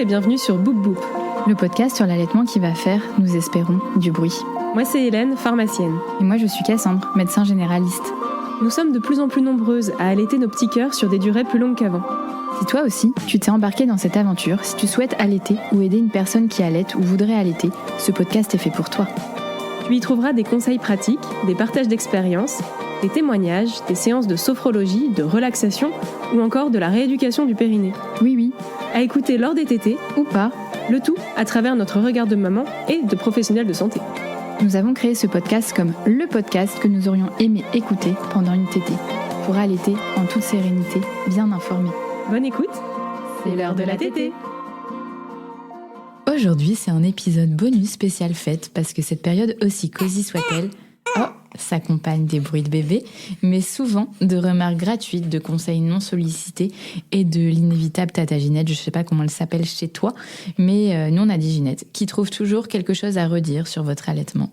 bienvenue sur Boop Boop, le podcast sur l'allaitement qui va faire, nous espérons, du bruit. Moi c'est Hélène, pharmacienne. Et moi je suis Cassandre, médecin généraliste. Nous sommes de plus en plus nombreuses à allaiter nos petits cœurs sur des durées plus longues qu'avant. Si toi aussi, tu t'es embarqué dans cette aventure, si tu souhaites allaiter ou aider une personne qui allaite ou voudrait allaiter, ce podcast est fait pour toi. Tu y trouveras des conseils pratiques, des partages d'expériences, des témoignages, des séances de sophrologie, de relaxation ou encore de la rééducation du périnée. Oui, à écouter lors des tétés ou pas, le tout à travers notre regard de maman et de professionnels de santé. Nous avons créé ce podcast comme le podcast que nous aurions aimé écouter pendant une tétée, pour allaiter en toute sérénité, bien informé. Bonne écoute, c'est l'heure de la tétée. Aujourd'hui, c'est un épisode bonus spécial fête, parce que cette période, aussi cosy soit-elle, s'accompagne des bruits de bébé, mais souvent de remarques gratuites, de conseils non sollicités et de l'inévitable tata Ginette, je ne sais pas comment elle s'appelle chez toi, mais nous on a dit Ginette, qui trouve toujours quelque chose à redire sur votre allaitement.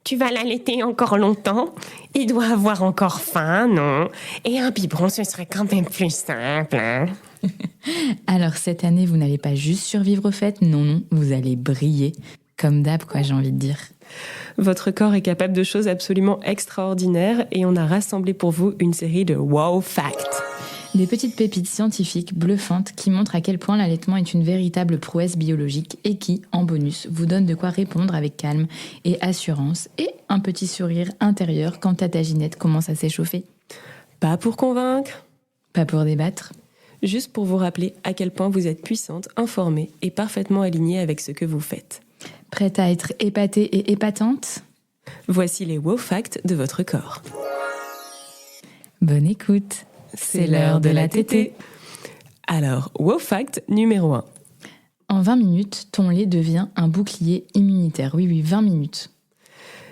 Tu vas l'allaiter encore longtemps? Il doit avoir encore faim, non? Et un biberon, ce serait quand même plus simple, hein? Alors cette année, vous n'allez pas juste survivre aux fêtes, non, vous allez briller. Comme d'hab, quoi, j'ai envie de dire. Votre corps est capable de choses absolument extraordinaires et on a rassemblé pour vous une série de wow facts. Des petites pépites scientifiques bluffantes qui montrent à quel point l'allaitement est une véritable prouesse biologique et qui, en bonus, vous donne de quoi répondre avec calme et assurance et un petit sourire intérieur quand tata Ginette commence à s'échauffer. Pas pour convaincre, pas pour débattre. Juste pour vous rappeler à quel point vous êtes puissante, informée et parfaitement alignée avec ce que vous faites. Prête à être épatée et épatante? Voici les wow facts de votre corps. Bonne écoute. C'est l'heure de la tétée. Alors, wow fact numéro 1. En 20 minutes, ton lait devient un bouclier immunitaire. Oui, 20 minutes.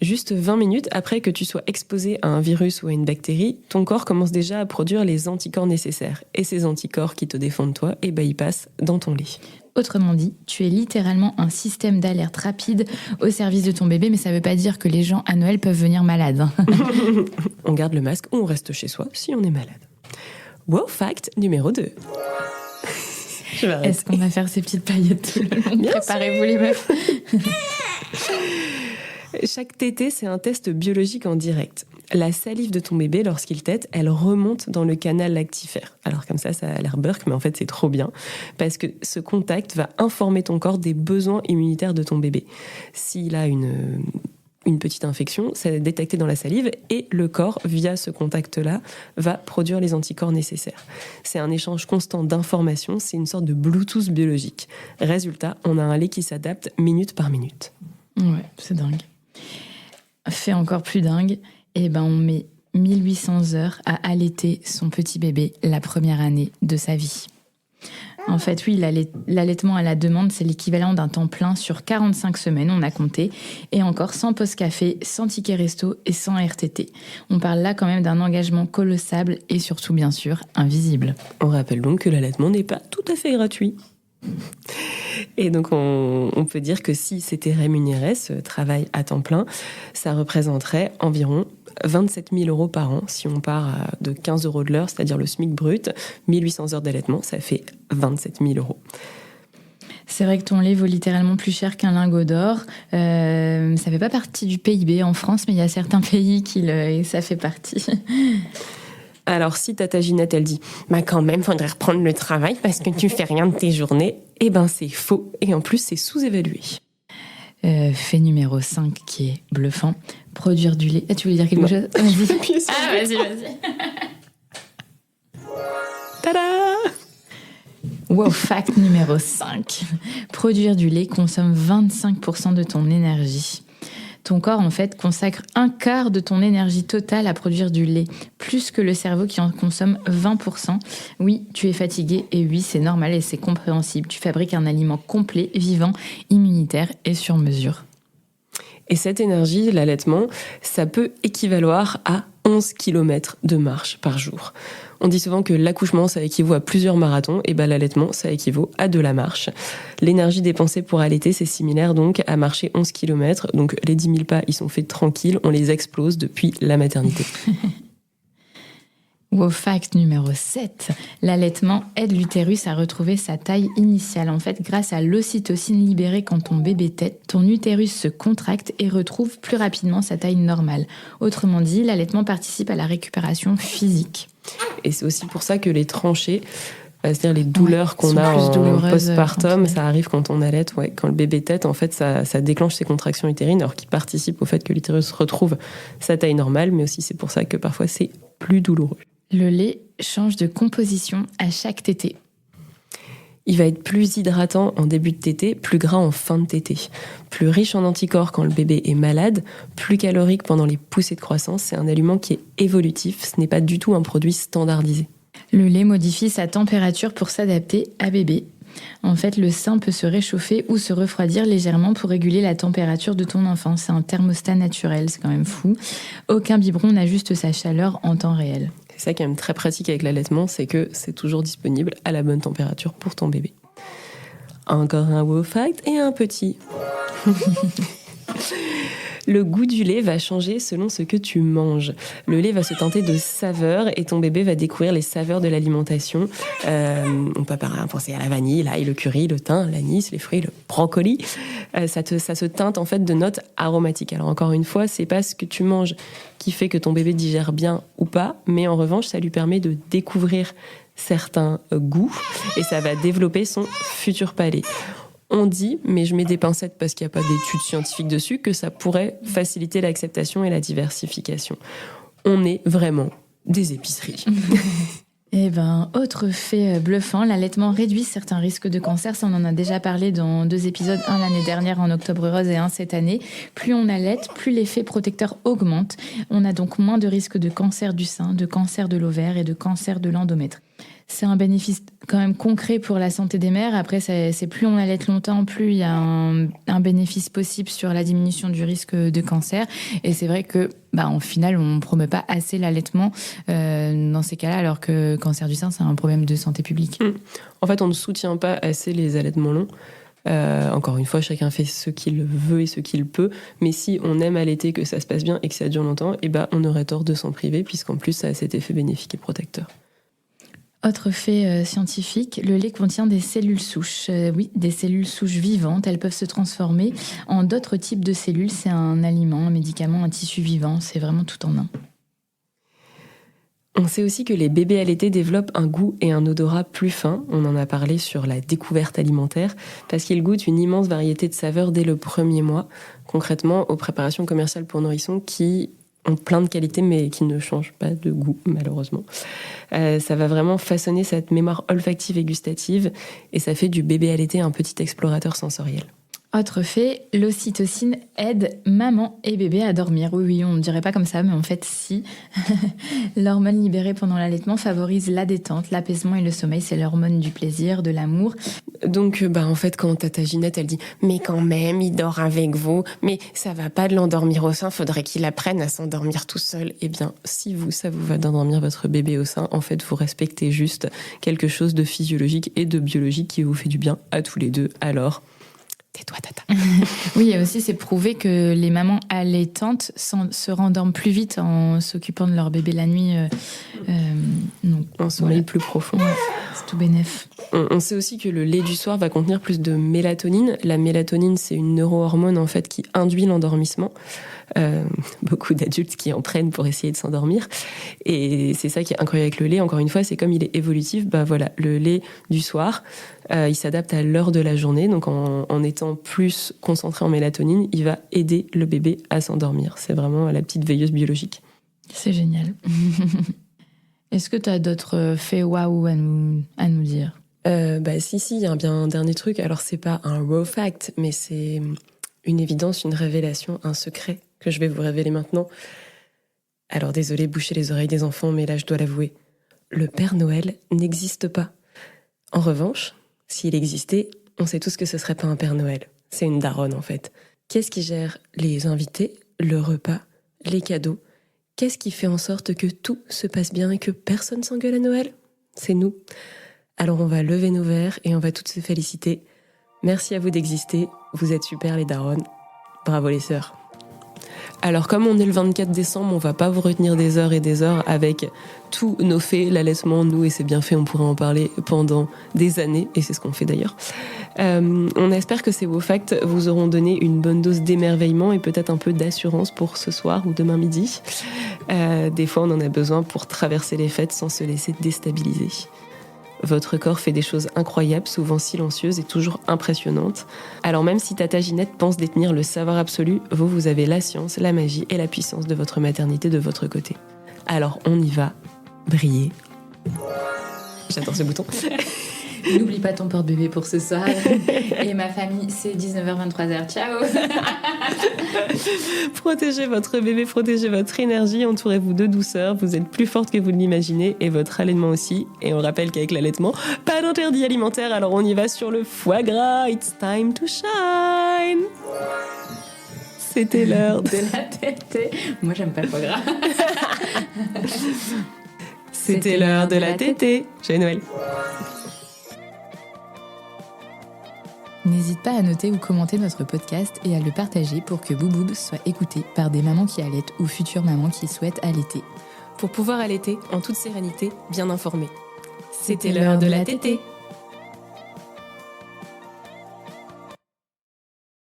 Juste 20 minutes après que tu sois exposé à un virus ou à une bactérie, ton corps commence déjà à produire les anticorps nécessaires. Et ces anticorps qui te défendent toi, ils passent dans ton lait. Autrement dit, tu es littéralement un système d'alerte rapide au service de ton bébé, mais ça ne veut pas dire que les gens à Noël peuvent venir malades. On garde le masque ou on reste chez soi si on est malade. Wow fact numéro 2. Est-ce qu'on va faire ces petites paillettes tout le long? Préparez-vous les meufs. Chaque tétée, c'est un test biologique en direct. La salive de ton bébé, lorsqu'il tète, elle remonte dans le canal lactifère. Alors comme ça a l'air burk, mais en fait c'est trop bien. Parce que ce contact va informer ton corps des besoins immunitaires de ton bébé. S'il a une petite infection, c'est détecté dans la salive et le corps, via ce contact-là, va produire les anticorps nécessaires. C'est un échange constant d'informations, c'est une sorte de Bluetooth biologique. Résultat, on a un lait qui s'adapte minute par minute. Ouais, c'est dingue. Fait encore plus dingue, on met 1800 heures à allaiter son petit bébé la première année de sa vie. En fait, oui, l'allaitement à la demande, c'est l'équivalent d'un temps plein sur 45 semaines, on a compté, et encore sans post-café, sans ticket resto et sans RTT. On parle là quand même d'un engagement colossal et surtout, bien sûr, invisible. On rappelle donc que l'allaitement n'est pas tout à fait gratuit. Et donc on peut dire que si c'était rémunéré, ce travail à temps plein, ça représenterait environ 27 000 euros par an. Si on part de 15 euros de l'heure, c'est-à-dire le SMIC brut, 1800 heures d'allaitement, ça fait 27 000 euros. C'est vrai que ton lait vaut littéralement plus cher qu'un lingot d'or. Ça fait pas partie du PIB en France, mais il y a certains pays ça fait partie. Alors si tata Ginette, elle dit « quand même, faudrait reprendre le travail parce que tu fais rien de tes journées », c'est faux. Et en plus, c'est sous-évalué. Fait numéro 5 qui est bluffant. Produire du lait. Tu voulais dire quelque chose? Vas-y. Vas-y. Tada! Wow, fact numéro 5. Produire du lait consomme 25% de ton énergie. Ton corps, en fait, consacre un quart de ton énergie totale à produire du lait, plus que le cerveau qui en consomme 20%. Oui, tu es fatigué et oui, c'est normal et c'est compréhensible. Tu fabriques un aliment complet, vivant, immunitaire et sur mesure. Et cette énergie, l'allaitement, ça peut équivaloir à 11 km de marche par jour. On dit souvent que l'accouchement, ça équivaut à plusieurs marathons, et l'allaitement, ça équivaut à de la marche. L'énergie dépensée pour allaiter, c'est similaire donc à marcher 11 km. Donc les 10 000 pas, ils sont faits tranquilles, on les explose depuis la maternité. Wow, fact numéro 7. L'allaitement aide l'utérus à retrouver sa taille initiale. En fait, grâce à l'ocytocine libérée quand ton bébé tète, ton utérus se contracte et retrouve plus rapidement sa taille normale. Autrement dit, l'allaitement participe à la récupération physique. Et c'est aussi pour ça que les tranchées, c'est-à-dire les douleurs qu'on a en postpartum, ça arrive quand on allaite, quand le bébé tète, en fait, ça déclenche ces contractions utérines, alors qui participent au fait que l'utérus retrouve sa taille normale, mais aussi c'est pour ça que parfois c'est plus douloureux. Le lait change de composition à chaque tétée. Il va être plus hydratant en début de tétée, plus gras en fin de tétée. Plus riche en anticorps quand le bébé est malade, plus calorique pendant les poussées de croissance. C'est un aliment qui est évolutif, ce n'est pas du tout un produit standardisé. Le lait modifie sa température pour s'adapter à bébé. En fait, le sein peut se réchauffer ou se refroidir légèrement pour réguler la température de ton enfant. C'est un thermostat naturel, c'est quand même fou. Aucun biberon n'ajuste sa chaleur en temps réel. C'est ça qui est quand même très pratique avec l'allaitement, c'est que c'est toujours disponible à la bonne température pour ton bébé. Encore un wow fact et un petit. Le goût du lait va changer selon ce que tu manges. Le lait va se teinter de saveurs et ton bébé va découvrir les saveurs de l'alimentation. On peut penser à la vanille, l'ail, le curry, le thym, l'anis, les fruits, le brocoli. Ça se teinte en fait de notes aromatiques. Alors encore une fois, c'est pas ce que tu manges qui fait que ton bébé digère bien ou pas, mais en revanche, ça lui permet de découvrir certains goûts et ça va développer son futur palais. On dit, mais je mets des pincettes parce qu'il n'y a pas d'études scientifiques dessus, que ça pourrait faciliter l'acceptation et la diversification. On est vraiment des épiceries. Eh ben, autre fait bluffant, l'allaitement réduit certains risques de cancer. Ça, on en a déjà parlé dans 2 épisodes, un l'année dernière en Octobre Rose et un cette année. Plus on allaite, plus l'effet protecteur augmente. On a donc moins de risques de cancer du sein, de cancer de l'ovaire et de cancer de l'endomètre. C'est un bénéfice quand même concret pour la santé des mères. Après, c'est plus on allaite longtemps, plus il y a un bénéfice possible sur la diminution du risque de cancer. Et c'est vrai que, en final, on ne promeut pas assez l'allaitement dans ces cas-là, alors que cancer du sein, c'est un problème de santé publique. En fait, on ne soutient pas assez les allaitements longs. Encore une fois, chacun fait ce qu'il veut et ce qu'il peut. Mais si on aime allaiter, que ça se passe bien et que ça dure longtemps, on aurait tort de s'en priver, puisqu'en plus, ça a cet effet bénéfique et protecteur. Autre fait scientifique, le lait contient des cellules souches. Oui, des cellules souches vivantes. Elles peuvent se transformer en d'autres types de cellules. C'est un aliment, un médicament, un tissu vivant. C'est vraiment tout en un. On sait aussi que les bébés allaités développent un goût et un odorat plus fins. On en a parlé sur la découverte alimentaire, parce qu'ils goûtent une immense variété de saveurs dès le premier mois. Concrètement, aux préparations commerciales pour nourrissons qui ont plein de qualités, mais qui ne changent pas de goût, malheureusement. Ça va vraiment façonner cette mémoire olfactive et gustative, et ça fait du bébé allaité un petit explorateur sensoriel. Autre fait, l'ocytocine aide maman et bébé à dormir. Oui, on ne dirait pas comme ça, mais en fait, si. L'hormone libérée pendant l'allaitement favorise la détente, l'apaisement et le sommeil. C'est l'hormone du plaisir, de l'amour. Donc, en fait, quand Tata Ginette, elle dit « Mais quand même, il dort avec vous. Mais ça va pas de l'endormir au sein, faudrait qu'il apprenne à s'endormir tout seul. » Eh bien, si ça vous va d'endormir votre bébé au sein, en fait, vous respectez juste quelque chose de physiologique et de biologique qui vous fait du bien à tous les deux. Alors, tais-toi, Tata. Oui, et aussi, c'est prouvé que les mamans allaitantes se rendorment plus vite en s'occupant de leur bébé la nuit. Un sommeil plus profond. Ouais, c'est tout bénef. On sait aussi que le lait du soir va contenir plus de mélatonine. La mélatonine, c'est une neurohormone en fait qui induit l'endormissement. Beaucoup d'adultes qui en prennent pour essayer de s'endormir. Et c'est ça qui est incroyable avec le lait. Encore une fois, c'est comme il est évolutif. Le lait du soir, il s'adapte à l'heure de la journée. Donc en étant plus concentré en mélatonine, il va aider le bébé à s'endormir. C'est vraiment la petite veilleuse biologique. C'est génial. Est-ce que tu as d'autres faits waouh à nous dire? Si, il y a bien un dernier truc. Alors, c'est pas un raw fact, mais c'est une évidence, une révélation, un secret que je vais vous révéler maintenant. Alors, désolé, bouchez les oreilles des enfants, mais là, je dois l'avouer, le Père Noël n'existe pas. En revanche, s'il existait, on sait tous que ce serait pas un Père Noël. C'est une daronne, en fait. Qu'est-ce qui gère les invités, le repas, les cadeaux? Qu'est-ce qui fait en sorte que tout se passe bien et que personne s'engueule à Noël? C'est nous. Alors on va lever nos verres et on va toutes se féliciter. Merci à vous d'exister. Vous êtes super les darons. Bravo les sœurs. Alors comme on est le 24 décembre, on va pas vous retenir des heures et des heures avec tous nos faits, l'allaitement, nous et ses bienfaits, on pourrait en parler pendant des années, et c'est ce qu'on fait d'ailleurs. On espère que ces beaux facts vous auront donné une bonne dose d'émerveillement et peut-être un peu d'assurance pour ce soir ou demain midi. Des fois, on en a besoin pour traverser les fêtes sans se laisser déstabiliser. Votre corps fait des choses incroyables, souvent silencieuses et toujours impressionnantes. Alors même si Tata Ginette pense détenir le savoir absolu, vous avez la science, la magie et la puissance de votre maternité de votre côté. Alors on y va, briller. J'adore ce bouton. N'oublie pas ton porte-bébé pour ce soir. Et ma famille, c'est 19h-23h. Ciao. Protégez votre bébé, protégez votre énergie, entourez-vous de douceur, vous êtes plus forte que vous ne l'imaginez et votre allaitement aussi. Et on rappelle qu'avec l'allaitement, pas d'interdit alimentaire, alors on y va sur le foie gras. It's time to shine. C'était l'heure de la tétée. Moi, j'aime pas le foie gras. C'était l'heure de la tétée. Joyeux Noël. N'hésite pas à noter ou commenter notre podcast et à le partager pour que Bouboub soit écouté par des mamans qui allaitent ou futures mamans qui souhaitent allaiter. Pour pouvoir allaiter en toute sérénité, bien informée. C'était l'heure de la tétée.